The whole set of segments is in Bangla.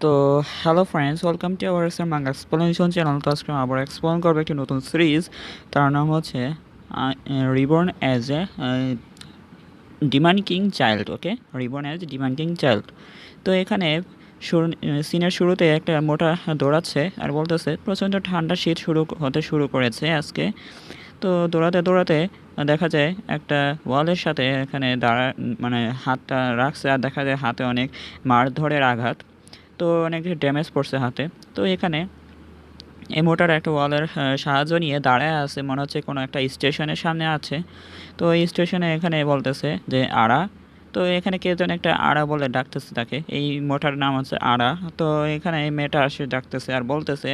তো hello friends, welcome to our exam Bangla explanation channel. তো আজকে আবার এক্সপ্লেন করবো একটি নতুন সিরিজ। তার নাম হচ্ছে reborn as a demand king child. Okay, reborn as demand king child. তো এখানে সিনের শুরুতে একটা মোটা দৌড়াচ্ছে আর বলতেছে প্রচণ্ড ঠান্ডা শীত শুরু করেছে আজকে। তো দৌড়াতে দৌড়াতে দেখা যায় একটা ওয়ালের সাথে এখানে মানে হাতটা রাখছে আর দেখা যায় হাতে অনেক মারধরের আঘাত। তো অনেক ড্যামেজ পড়ছে হাতে। তো এখানে এই মোটার একটা ওয়ালের সাহায্য নিয়ে দাঁড়ায় আছে, মনে হচ্ছে কোনো একটা স্টেশনের সামনে আছে। তো এই স্টেশনে এখানে বলতেছে যে আড়া। তো এখানে কে যেন একটা আড়া বলে ডাকতেছে তাকে, এই মোটার নাম হচ্ছে আড়া। তো এখানে এই মেয়েটা আসে ডাকতেছে আর বলতেছে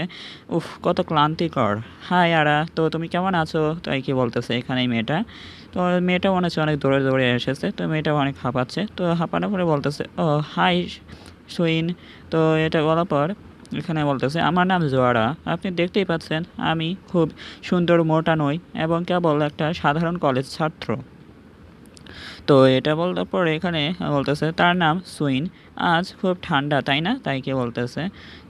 উফ কত ক্লান্তিকর। হাই আড়া, তো তুমি কেমন আছো, তাই কি বলতেছে এখানে এই মেয়েটা। তো মেয়েটা মনে হচ্ছে অনেক দৌড়ে দৌড়ে এসেছে, তো মেয়েটা অনেক হাঁপাচ্ছে। তো হাঁপানোর পরে বলতেছে ও হাই সুইন। তো এটা বলার পর এখানে বলতেছে আমার নাম জোয়ারা, আপনি দেখতেই পাচ্ছেন আমি খুব সুন্দর মোটা নই এবং কেবল একটা সাধারণ কলেজ ছাত্র। তো এটা বলার পরে এখানে বলতেছে তার নাম সুইন। আজ খুব ঠান্ডা তাই না, তাই কে বলতেছে।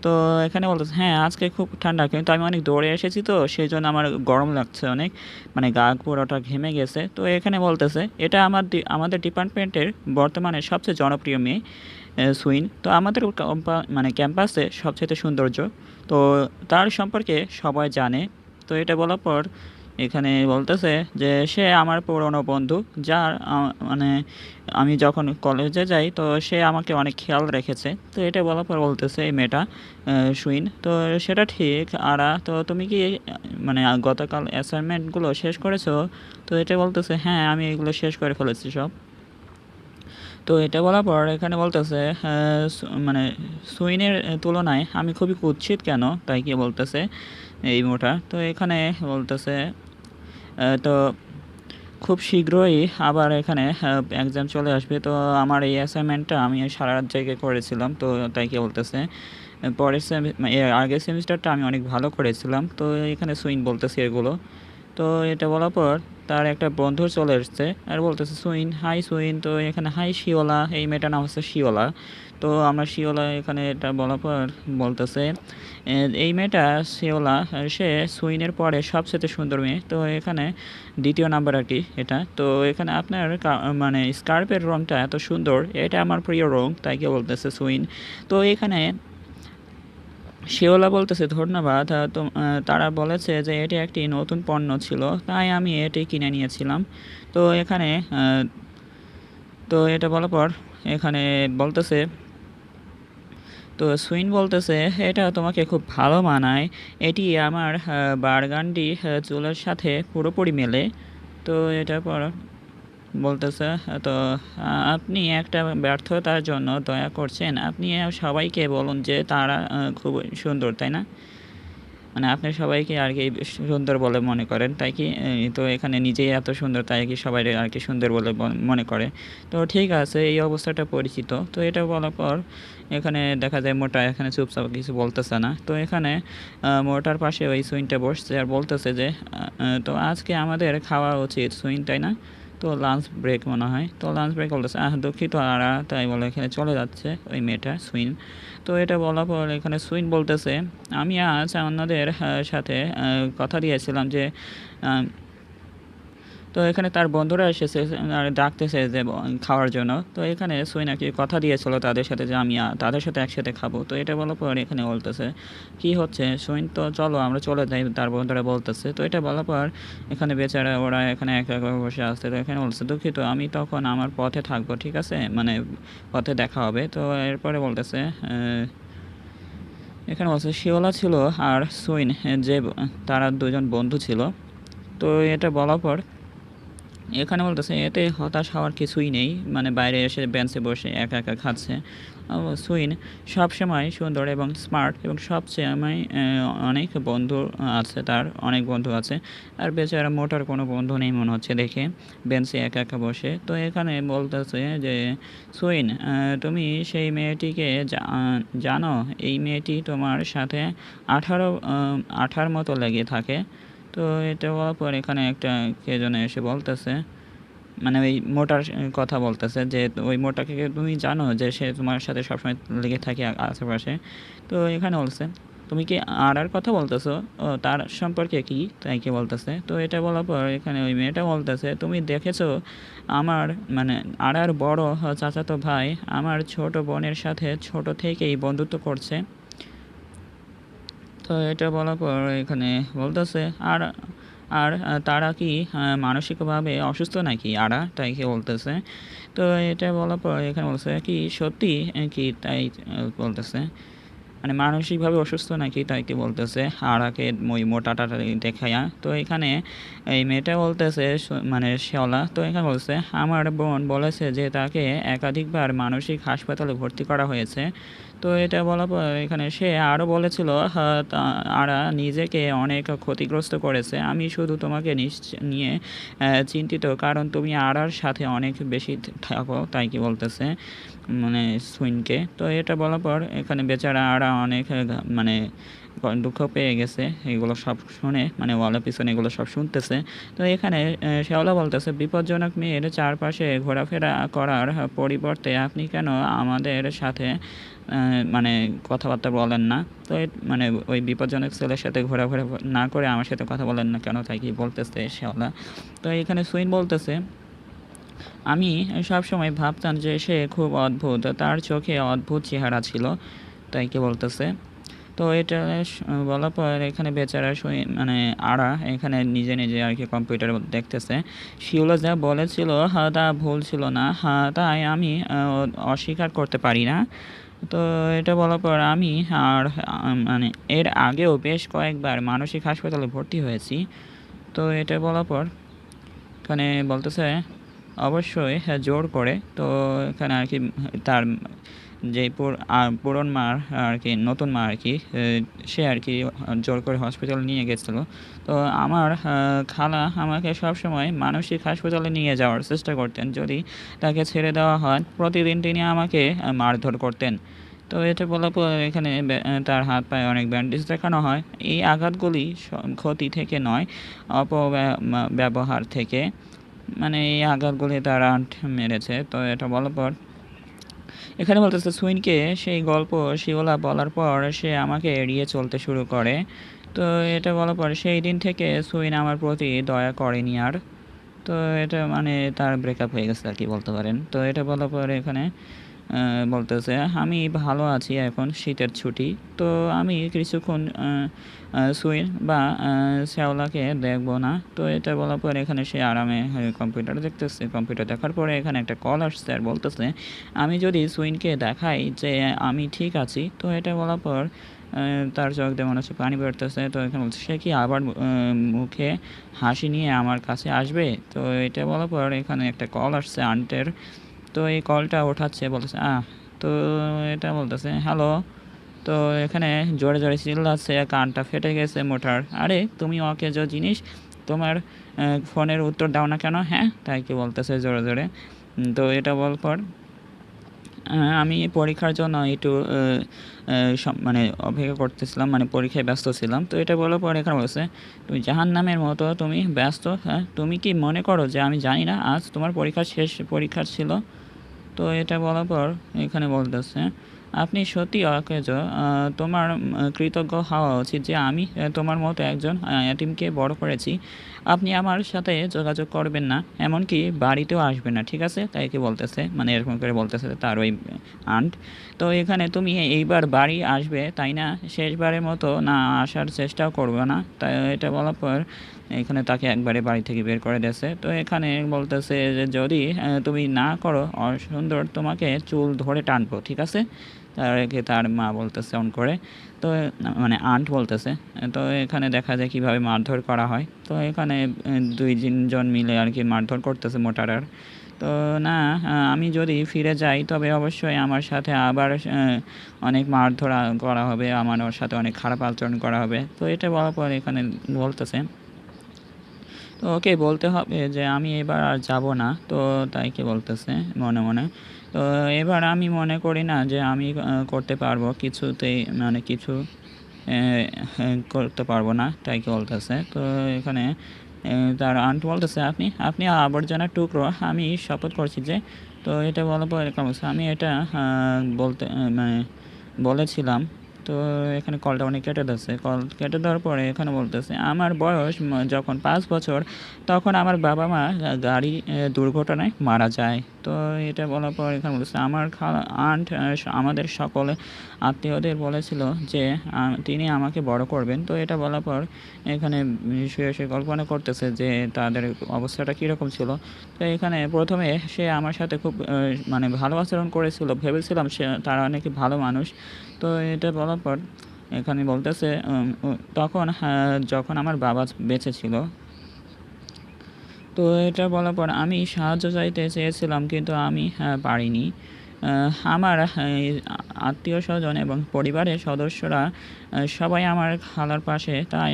তো এখানে বলতেছে হ্যাঁ আজকে খুব ঠান্ডা, কিন্তু আমি অনেক দৌড়ে এসেছি তো সেই জন্য আমার গরম লাগছে অনেক, মানে গা পুরোটা ঘেমে গেছে। তো এখানে বলতেছে এটা আমাদের ডিপার্টমেন্টের বর্তমানে সবচেয়ে জনপ্রিয় মেয়ে সুইন। তো আমাদের মানে ক্যাম্পাসে সবচেয়ে সৌন্দর্য, তো তার সম্পর্কে সবাই জানে। তো এটা বলার পর এখানে বলতেছে যে সে আমার পুরনো বন্ধু, যার মানে আমি যখন কলেজে যাই তো সে আমাকে অনেক খেয়াল রেখেছে। তো এটা বলার পর বলতেছে এই মেয়েটা সুইন, তো সেটা ঠিক। তো তুমি কি মানে গতকাল অ্যাসাইনমেন্টগুলো শেষ করেছো? তো এটা বলতেছে হ্যাঁ আমি এগুলো শেষ করে ফেলেছি সব। তো এটা বলার পর এখানে বলতেছে মানে সুইনের তুলনায় আমি খুবই কুৎসিত কেন, তাই কি বলতেছে এই মোটা। তো এখানে বলতেছে তো খুব শীঘ্রই আবার এখানে এক্সাম চলে আসবে। তো আমার এই অ্যাসাইনমেন্টটা আমি সারা রাত জেগে করেছিলাম, তো তাই কি বলতেছে এর আগের সেমিস্টারটা আমি অনেক ভালো করেছিলাম। তো এখানে সুইন বলতেছে এগুলো। তো এটা বলার পর তার একটা বন্ধু চলে এসছে আর বলতেছে সুইন হাই সুইন। তো এখানে হাই শিওলা, এই মেয়েটার নাম হচ্ছে শিওলা। তো আমরা শিওলা এখানে এটা বলার পর বলতেছে এই মেয়েটা শিওলা, সে সুইনের পরে সবচেয়ে সুন্দর মেয়ে। তো এখানে দ্বিতীয় নাম্বার আর কি এটা। তো এখানে আপনার মানে স্কার্পের রঙটা এত সুন্দর, এটা আমার প্রিয় রঙ, তাই কি বলতেছে সুইন। তো এখানে শিওলা বলতেছে ধন্যবাদ, তারা বলেছে যে এটি একটি নতুন পণ্য ছিল, তাই আমি এটি কিনে নিয়েছিলাম। তো এখানে তো এটা বলার পর এখানে বলতেছে তো সুইন বলতেছে এটা তোমাকে খুব ভালো মানায়, এটি আমার বার্গান্ডি চুলের সাথে পুরোপুরি মেলে। তো এটা পর বলতেছে তো আপনি একটা ব্যর্থতার জন্য দয়া করছেন, আপনি সবাইকে বলুন যে তারা খুব সুন্দর তাই না, মানে আপনি সবাইকে আর কি সুন্দর বলে মনে করেন, তাই কি তো এখানে নিজেই এত সুন্দর তাই কি সবাই আর কি সুন্দর বলে মনে করে। তো ঠিক আছে, এই অবস্থাটা পরিচিত। তো এটা বলার পর এখানে দেখা যায় মোটা এখানে চুপচাপ কিছু বলতেছে না। তো এখানে মোটার পাশে ওই সুইনটা বসছে আর বলতেছে যে তো আজকে আমাদের খাওয়া উচিত সুইন তাই না। তো লাঞ্চ ব্রেক মনে হয়, তো লাঞ্চ ব্রেক বলতেছে দুঃখিত আরা, তাই বলে এখানে চলে যাচ্ছে ওই মেয়েটা সুইন। তো এটা বলার পর এখানে সুইন বলতেছে আমি আজ অন্যদের সাথে কথা দিয়েছিলাম যে তো এখানে তার বন্ধুরা এসেছে আর ডাকতেছে যে খাওয়ার জন্য। তো এখানে সুই নাকি কথা দিয়েছিল তাদের সাথে যে আমি তাদের সাথে একসাথে খাবো। তো এটা বলার পর এখানে বলতেছে কি হচ্ছে সুইন, তো চলো আমরা চলে যাই, তার বন্ধুরা বলতেছে। তো এটা বলার পর এখানে বেচারা ওরা এখানে একা একা বসে আসছে। তো এখানে বলছে দুঃখিত আমি তখন আমার পথে থাকবো, ঠিক আছে, মানে পথে দেখা হবে। তো এরপরে বলতেছে এখানে বলছে শিওলা ছিল আর সুইন, যে তারা দুজন বন্ধু ছিল। তো এটা বলার পর এখানে বলতেছে এতে হতাশ হওয়ার কিছুই নেই, মানে বাইরে এসে বেঞ্চে বসে একা একা খাচ্ছে। সুইন সবসময় সুন্দর এবং স্মার্ট এবং সবচেয়ে আমি অনেক বন্ধু আছে, তার অনেক বন্ধু আছে। আর বেচারা মোটার কোনো বন্ধু নেই মনে হচ্ছে দেখে, বেঞ্চে একা একা বসে। তো এখানে বলতেছে যে সুইন তুমি সেই মেয়েটিকে জানো, এই মেয়েটি তোমার সাথে 18 মতো লেগে থাকে। তো এটা বলার পর এখানে একটা কে যেন এসে বলতেছে মানে ওই মোটার কথা বলতেছে যে ওই মোটাকে তুমি জানো যে সে তোমার সাথে সবসময় লেগে থাকে আশেপাশে। তো এখানে বলছে তুমি কি আর কথা বলতেছো, ও তার সম্পর্কে কি, তাই কি বলতেছে। তো এটা বলার পর এখানে ওই মেয়েটা বলতেছে তুমি দেখেছো আমার মানে আর বড় চাচাতো ভাই আমার ছোট বোনের সাথে ছোট থেকেই বন্ধুত্ব করছে। তো এটা বলার পর এখানে বলতেছে আর আর তারা কি মানসিকভাবে অসুস্থ নাকি আরা, তাই কি বলতেছে। তো এটা বলার পর এখানে বলছে কি সত্যি কি, তাই বলতেছে মানে মানসিকভাবে অসুস্থ নাকি, তাই কি বলতেছে আরাকে ওই মোটাটা দেখাইয়া। তো এখানে এই মেয়েটা বলতেছে মানে শেওলা, তো এখানে বলছে আমার বোন বলেছে যে তাকে একাধিকবার মানসিক হাসপাতালে ভর্তি করা হয়েছে। তো এটা বলার পর এখানে সে আরও বলেছিল আরা নিজেকে অনেক ক্ষতিগ্রস্ত করেছে, আমি শুধু তোমাকে নিয়ে চিন্তিত কারণ তুমি আরার সাথে অনেক বেশি থাকো, তাই কি বলতেছে মানে সুইনকে। তো এটা বলার পর এখানে বেচারা আরা অনেক মানে দুঃখ পেয়ে গেছে এগুলো সব শুনে, মানে ওয়ালের পিছনে এগুলো সব শুনতেছে। তো এখানে শেওলা বলতেছে বিপজ্জনক মেয়ের চারপাশে ঘোরাফেরা করার পরিবর্তে আপনি কেন আমাদের সাথে মানে কথাবার্তা বলেন না। তো মানে ওই বিপজ্জনক ছেলের সাথে ঘোরাফেরা না করে আমার সাথে কথা বলেন না কেন, তাই কি বলতেছে শেওলা। তো এখানে সুইন বলতেছে আমি সবসময় ভাবতাম যে সে খুব অদ্ভুত, তার চোখে অদ্ভুত চেহারা ছিল, তাই কি বলতেছে। তো এটা বলার পর এখানে বেচারা মানে আরা এখানে নিজে নিজে আর কি কম্পিউটার দেখতেছে। শিউলা যা বলেছিল হ্যাঁ তা ভুল ছিল না, হ্যাঁ তাই আমি অস্বীকার করতে পারি না। তো এটা বলার পর আমি আর মানে এর আগেও বেশ কয়েকবার মানসিক হাসপাতালে ভর্তি হয়েছি। তো এটা বলার পর এখানে বলতেছে অবশ্যই হ্যাঁ জোর করে। তো এখানে আর কি তার যে পুরন মার আর কি নতুন মা আর কি সে আর কি জোর করে হসপিটাল নিয়ে গেছিলো। তো আমার খালা আমাকে সবসময় মানসিক হাসপাতালে নিয়ে যাওয়ার চেষ্টা করতেন, যদি তাকে ছেড়ে দেওয়া হয় প্রতিদিন তিনি আমাকে মারধর করতেন। তো এটা বলার পর এখানে তার হাত পায়ে অনেক ব্যান্ডেজ দেখানো হয়। এই আঘাতগুলি ক্ষতি থেকে নয়, অপব্যবহার থেকে, মানে এই আঘাতগুলি তার আন্ট মেরেছে। তো এটা বলার পর এখানে বলতেছে সুইনকে সেই গল্প শিওলা বলার পর সে আমাকে এড়িয়ে চলতে শুরু করে। তো এটা বলার পর সেই দিন থেকে সুইন আমার প্রতি দয়া করেনি আর। তো এটা মানে তার ব্রেকআপ হয়ে গেছে আর কি বলতে পারেন। তো এটা বলার পর এখানে বলতেছে আমি ভালো আছি, এখন শীতের ছুটি, তো আমি কিছুক্ষণ সুইন বা শ্যাওলাকে দেখবো না। তো এটা বলার পর এখানে সে আরামে কম্পিউটার দেখতেছে। কম্পিউটার দেখার পরে এখানে একটা কল আসছে আর বলতেছে আমি যদি সুইনকে দেখাই যে আমি ঠিক আছি। তো এটা বলার পর তার চোখ দিয়ে মনে হচ্ছে পানি বেরোতেছে। তো এখানে বলছে সে কি আবার মুখে হাসি নিয়ে আমার কাছে আসবে। তো এটা বলার পর এখানে একটা কল আসছে আন্টের। তো এই কলটা ওঠাচ্ছে, বলতেছে তো এটা বলতেছে হ্যালো। তো এখানে জোরে জোরে চিল্লাচ্ছে, কানটা ফেটে গেছে মোটার। আরে তুমি অকেজো জিনিস, তোমার ফোনের উত্তর দাও না কেন, হ্যাঁ, তাই কি বলতেছে জোরে জোরে। তো এটা বলার পর আমি পরীক্ষার জন্য একটু মানে অপেক্ষা করতেছিলাম, মানে পরীক্ষায় ব্যস্ত ছিলাম। তো এটা বলার পর এখানে বলছে তুমি জাহান্নামের মতো তুমি ব্যস্ত, হ্যাঁ তুমি কি মনে করো যে আমি জানি না আজ তোমার শেষ পরীক্ষা ছিল। তো এটা বলার পর এখানে বলতেছে আপনি সত্যি অকেজ, তোমার কৃতজ্ঞ হওয়া উচিত যে আমি তোমার মতো একজন এতিমকে বড় করেছি। আপনি আমার সাথে যোগাযোগ করবেন না, এমনকি বাড়িতেও আসবেন না, ঠিক আছে, তাই কি বলতেছে, মানে এরকম করে বলতেছে তার ওই আন্ট। তো এখানে তুমি এইবার বাড়ি আসবে তাই না, শেষবারের মতো না আসার চেষ্টাও করবে না। তাই এটা বলার পর এখানে তাকে একবারে বাড়ি থেকে বের করে দিয়েছে। তো এখানে বলতেছে যে যদি তুমি না করো অসুন্দর তোমাকে চুল ধরে টানবো, ঠিক আছে। তার মা বলতেছে অন করে। তো মানে আন্ট বলতেছে। তো এখানে দেখা যায় কীভাবে মারধর করা হয়। তো এখানে দুই তিনজন মিলে আর কি মারধর করতেছে মোটারার। তো না আমি যদি ফিরে যাই তবে অবশ্যই আমার সাথে আবার অনেক মারধর করা হবে, আমার ওর সাথে অনেক খারাপ আচরণ করা হবে। তো এটা বলার পর এখানে বলতেছে তো ওকে বলতে হবে যে আমি এবার আর যাব না। তো তাই কি বলতেছে মনে মনে। তো এবার আমি মনে করি না যে আমি করতে পারবো কিছুতেই, মানে কিছু করতে পারবো না, তাই কি বলতেছে। তো এখানে তার আন্ট বলতেছে, আপনি আপনি আবর্জনার টুকরো, আমি শপথ করছি যে। তো এটা বলার পর এরকম বলছে, আমি এটা বলতে মানে বলেছিলাম। তো এখানে কলটা অনেক কেটে দিচ্ছে। কল কেটে দেওয়ার পরে এখানে বলতেছে, আমার বয়স যখন 5 বছর, তখন আমার বাবা মা গাড়ি দুর্ঘটনায় মারা যায়। তো এটা বলার পর এখানে বলতেছে, আমার আন্ট আমাদের সকলে আত্মীয়দের বলেছিল যে তিনি আমাকে বড় করবেন। তো এটা বলার পর এখানে শুয়ে শুয়ে কল্পনা করতেছে যে তাদের অবস্থাটা কীরকম ছিল। তো এখানে প্রথমে সে আমার সাথে খুব মানে ভালো আচরণ করেছিল, ভেবেছিলাম সে তারা নাকি ভালো মানুষ। তো এটা বলার পর এখানে বলতেছে, তখন যখন আমার বাবা বেঁচে ছিল। তো এটা বলার পর আমি সাহায্য চাইতে চেয়েছিলাম, কিন্তু আমি পারিনি। আমার আত্মীয় স্বজন এবং পরিবারের সদস্যরা সবাই আমার খালার পাশে, তাই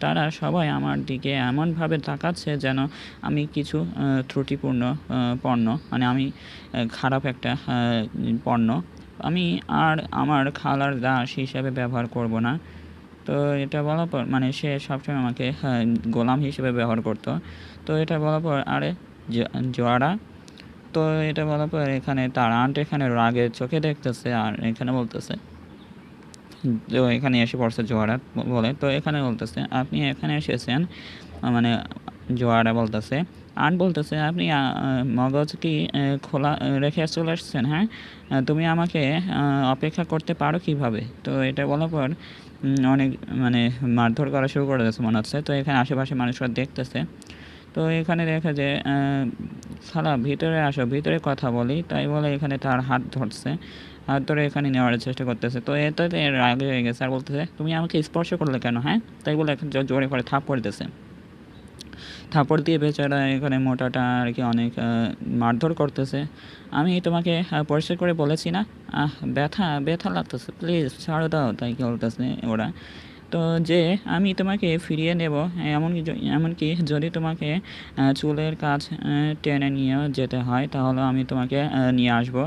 তারা সবাই আমার দিকে এমনভাবে তাকাচ্ছে যেন আমি কিছু ত্রুটিপূর্ণ পণ্য, মানে আমি খারাপ একটা পণ্য। আমি আর আমার খালার দাস হিসাবে ব্যবহার করব না। তো এটা বলার পর মানে সে সবসময় আমাকে গোলাম হিসেবে ব্যবহার করতো। তো এটা বলার পর আরে জোয়ারা। তো এটা বলার পর এখানে তার আন্ট এখানে রাগের চোখে দেখতেছে আর এখানে বলতেছে, তো এখানে এসে পড়ছে জোয়ারা বলে। তো এখানে বলতেছে, আপনি এখানে এসেছেন, মানে জোয়ারা বলতেছে। আন্ট বলতেছে, আপনি মগজ কি খোলা রেখে চলে আসছেন? হ্যাঁ, তুমি আমাকে অপেক্ষা করতে পারো কিভাবে? তো এটা বলার পর অনেক মানে মারধর করা শুরু করে দিয়েছে মনে হচ্ছে। তো এখানে আশেপাশে মানুষরা দেখতেছে। তো এখানে দেখা যায়, খালা ভিতরে আসো, ভিতরে কথা বলি, তাই বলে এখানে তার হাত ধরছে, হাত ধরে এখানে নেওয়ার চেষ্টা করতেছে। তো এটাতে রাগ হয়ে গেছে আর বলতেছে, তুমি আমাকে স্পর্শ করলে কেন? হ্যাঁ, তাই বলে এখন জোরে করে থাপ্পড় দিতেছে। থাপড় দিয়ে বেচারা এখানে মোটাটা আর কি অনেক মারধর করতেছে। আমি তোমাকে পরিষ্কার করে বলেছি না, ব্যথা ব্যথা লাগতেছে, প্লিজ ছাড়ো দাও, তাই কি বলতেছে ওরা। তো যে আমি তোমাকে ফিরিয়ে নেব, এমনকি যদি তোমাকে চুলের কাজ টেনে নিয়ে যেতে হয়, তাহলে আমি তোমাকে নিয়ে আসবো।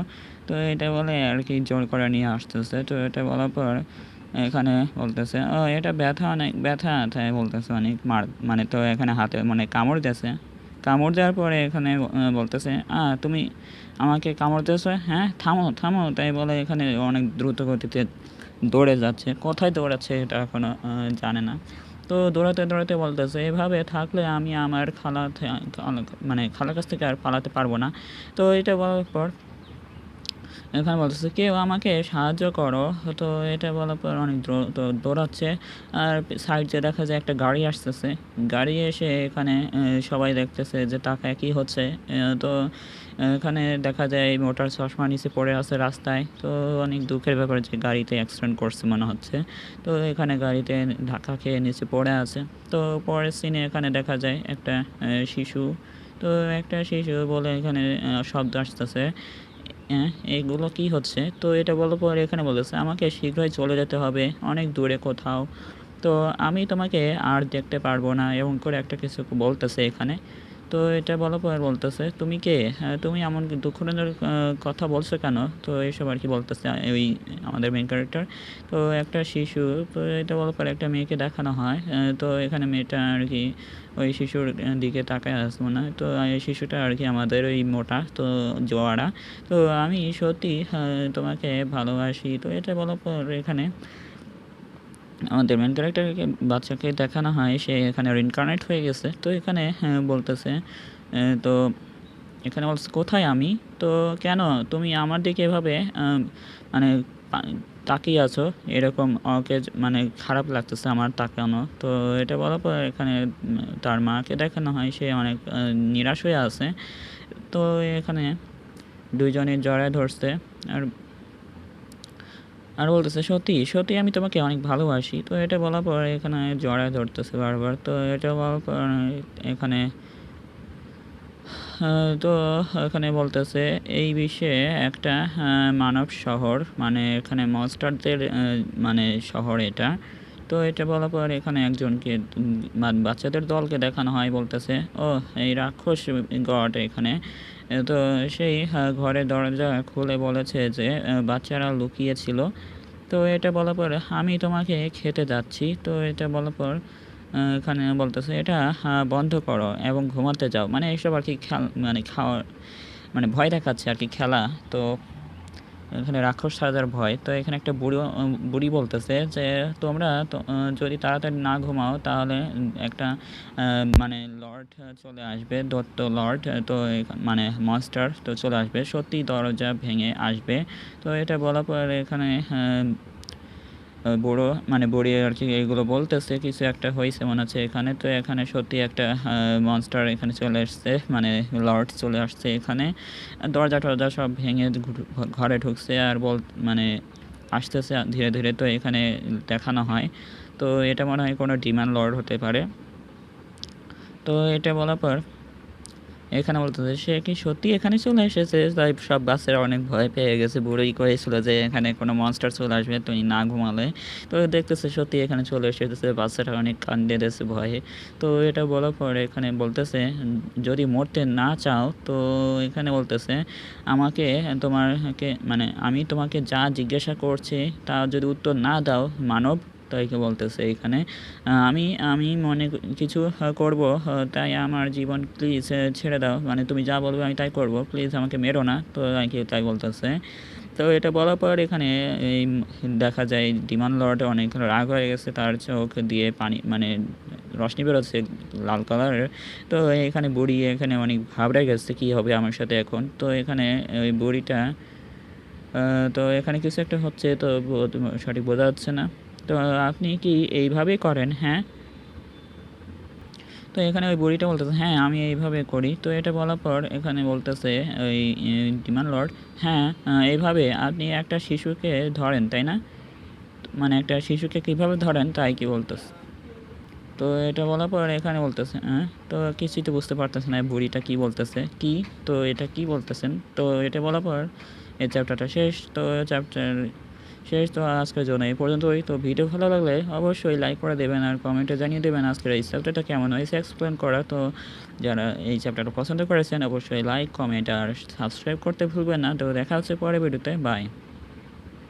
তো এটা বলে আর কি জোর করে নিয়ে আসতেছে। তো এটা বলার পর এখানে বলতেছে, ও এটা ব্যথা, অনেক ব্যথা, তাই বলতেছে অনেক মানে তো এখানে হাতে মানে কামড় দিয়েছে। কামড় দেওয়ার পরে এখানে বলতেছে, তুমি আমাকে কামড় দিয়েছো? হ্যাঁ, থামো থামো, তাই বলে এখানে অনেক দ্রুত গতিতে দৌড়ে যাচ্ছে। কোথায় দৌড়াচ্ছে এটা এখনও জানে না। তো দৌড়াতে দৌড়াতে বলতেছে, এভাবে থাকলে আমি আমার মানে খালার কাছ থেকে আর পালাতে পারবো না। তো এটা বলার পর এখানে বলতেছে, কেউ আমাকে সাহায্য করো। তো এটা বলার পর অনেক দৌড়াচ্ছে। আর সাইডে দেখা যায় একটা গাড়ি আসতেছে। গাড়ি এসে এখানে সবাই দেখতেছে যে তাকায় কী হচ্ছে। তো এখানে দেখা যায় মোটার চশমা নিচে পড়ে আছে রাস্তায়। তো অনেক দুঃখের ব্যাপার যে গাড়িতে অ্যাক্সিডেন্ট করছে মনে হচ্ছে। তো এখানে গাড়িতে ধাক্কা খেয়ে নিচে পড়ে আছে। তো পরের সিনে এখানে দেখা যায় একটা শিশু। তো একটা শিশু বলে এখানে শব্দ আসতেছে, এগুলো কি হচ্ছে? তো এটা বলার পর এখানে বলেছে, আমাকে শীঘ্রই চলে যেতে হবে অনেক দূরে কোথাও। তো আমি তোমাকে আর দেখতে পারবো না, এমন করে একটা কিছু বলতেছে এখানে। তো এটা বলার পর বলতেছে, তুমি কে? তুমি এমন দুঃখজনক কথা বলছো কেন? তো এইসব আর কি বলতেছে ওই আমাদের মেন ক্যারেক্টার। তো একটা শিশু, তো এটা বলার পর একটা মেয়েকে দেখানো হয়। তো এখানে মেয়েটা আর কি ওই শিশুর দিকে তাকায় আছে মনে হয়। তো এই শিশুটা আর কি আমাদের ওই মোটা, তো জোয়ারা। তো আমি সত্যি তোমাকে ভালোবাসি। তো এটা বলার পর এখানে আমাদের মেন ক্যারেক্টারকে বাচ্চাকে দেখানো হয়, সে এখানে রিনকার্নেট হয়ে গেছে। তো এখানে বলতেছে, তো এখানে বলছে, কোথায় আমি? তো কেন তুমি আমার দিকে এভাবে মানে তাকিয়ে আছো এরকম? ওকে মানে খারাপ লাগতেছে আমার তাকানো। তো এটা বলার পর এখানে তার মাকে দেখানো হয়, সে অনেক নিরাশ হয়ে আছে। তো এখানে দুইজনে জড়ায় ধরছে আর আর বলতেছে, সত্যি সত্যি আমি তোমাকে অনেক ভালোবাসি। তো এটা বলার পর এখানে জড়ায় ধরতেছে বারবার। তো এটা বলার পর এখানে তো এখানে বলতেছে, এই বিশ্বে একটা মানব শহর, মানে এখানে মনস্টারদের মানে শহর এটা। তো এটা বলার পর এখানে একজনকে বাচ্চাদের দলকে দেখানো হয়, বলতেছে, ও এই রাক্ষস গড এখানে। তো সেই ঘরের দরজা খুলে বলেছে যে বাচ্চারা লুকিয়েছিল। তো এটা বলার পর, আমি তোমাকে খেতে যাচ্ছি। তো এটা বলার পর এখানে বলতেছে এটা বন্ধ করো এবং ঘুমাতে যাও, মানে এইসব আর কি মানে খাওয়ার মানে ভয় দেখাচ্ছে আর কি খেলা। তো এখানে রাক্ষস সাজার ভয়। তো এখানে একটা বুড়ি বলতেছে যে তোমরা তো যদি তাড়াতাড়ি না ঘুমাও তাহলে একটা মানে লর্ড চলে আসবে, দত্ত লর্ড। তো মানে মনস্টার তো চলে আসবে, সত্যি দরজা ভেঙে আসবে। তো এটা বলার পর এখানে বুড়ো মানে বুড়ি আর কি এইগুলো বলতেছে, কিছু একটা হয়েছে মনে হচ্ছে এখানে। তো এখানে সত্যি একটা মনস্টার এখানে চলে আসছে, মানে লর্ড চলে আসছে এখানে। দরজা টরজা সব ভেঙে ঘরে ঢুকছে আর মানে আসতেছে ধীরে ধীরে। তো এখানে দেখানো হয়, তো এটা মনে হয় কোনো ডিমান লর্ড হতে পারে। তো এটা বলার পর এখানে বলতেছে সে কি সত্যি এখানে চলে এসেছে। তাই সব বাচ্চারা অনেক ভয় পেয়ে গেছে, বুড়োই করেছিল যে এখানে কোনো মনস্টার চলে আসবে তুমি না ঘুমালে। তো দেখতেছে সত্যি এখানে চলে এসেছে, বাচ্চাটা অনেক কান্দে দিয়েছে ভয়ে। তো এটা বলার পর এখানে বলতেছে যদি মরতে না চাও তো এখানে বলতেছে আমাকে তোমাকে মানে আমি তোমাকে যা জিজ্ঞাসা করছি তা যদি উত্তর না দাও মানব, তাইকে বলতেছে এখানে আমি আমি মনে কিছু করব, তাই আমার জীবন প্লিজ ছেড়ে দাও, মানে তুমি যা বলবে আমি তাই করব, প্লিজ আমাকে মেরো না। তো আর কি তাই বলতেছে। তো এটা বলার পর এখানে এই দেখা যায় ডিমান লর্ড অনেক রাগ হয়ে গেছে, তার চোখ দিয়ে পানি মানে রশ্মি বেরোচ্ছে লাল কালারের। তো এখানে বুড়ি এখানে অনেক ঘাবড়ে গেছে কী হবে আমার সাথে এখন। তো এখানে ওই বুড়িটা তো এখানে কিছু একটা হচ্ছে, তো সঠিক বোঝা যাচ্ছে না। তো আপনি কি এইভাবেই করেন? হ্যাঁ। তো এখানে ওই বুড়িটা বলতেছে হ্যাঁ আমি এইভাবে করি। তো এটা বলার পর এখানে বলতেছে ওই ডিমান লর্ড হ্যাঁ এইভাবে আপনি একটা শিশুকে ধরেন তাই না, মানে একটা শিশুকে কীভাবে ধরেন তাই কি বলতেছে। তো এটা বলার পর এখানে বলতেছে হ্যাঁ, তো কিছুই তো বুঝতে পারতেছে না বুড়িটা কি বলতেছে কি, তো এটা কি বলতেছেন। তো এটা বলার পর এই চ্যাপ্টারটা শেষ। তো চ্যাপ্টার শেষ। তো আজকের জন্য এই পর্যন্তই। তো ভিডিও ভালো লাগলে অবশ্যই লাইক করে দেবেন আর কমেন্টে জানিয়ে দেবেন আজকের এই চ্যাপ্টারটা কেমন হয়েছে এক্সপ্লেন করা। তো যারা এই চ্যাপ্টারটা পছন্দ করেছেন অবশ্যই লাইক কমেন্ট আর সাবস্ক্রাইব করতে ভুলবেন না। তো দেখা হচ্ছে পরে ভিডিওতে, বাই।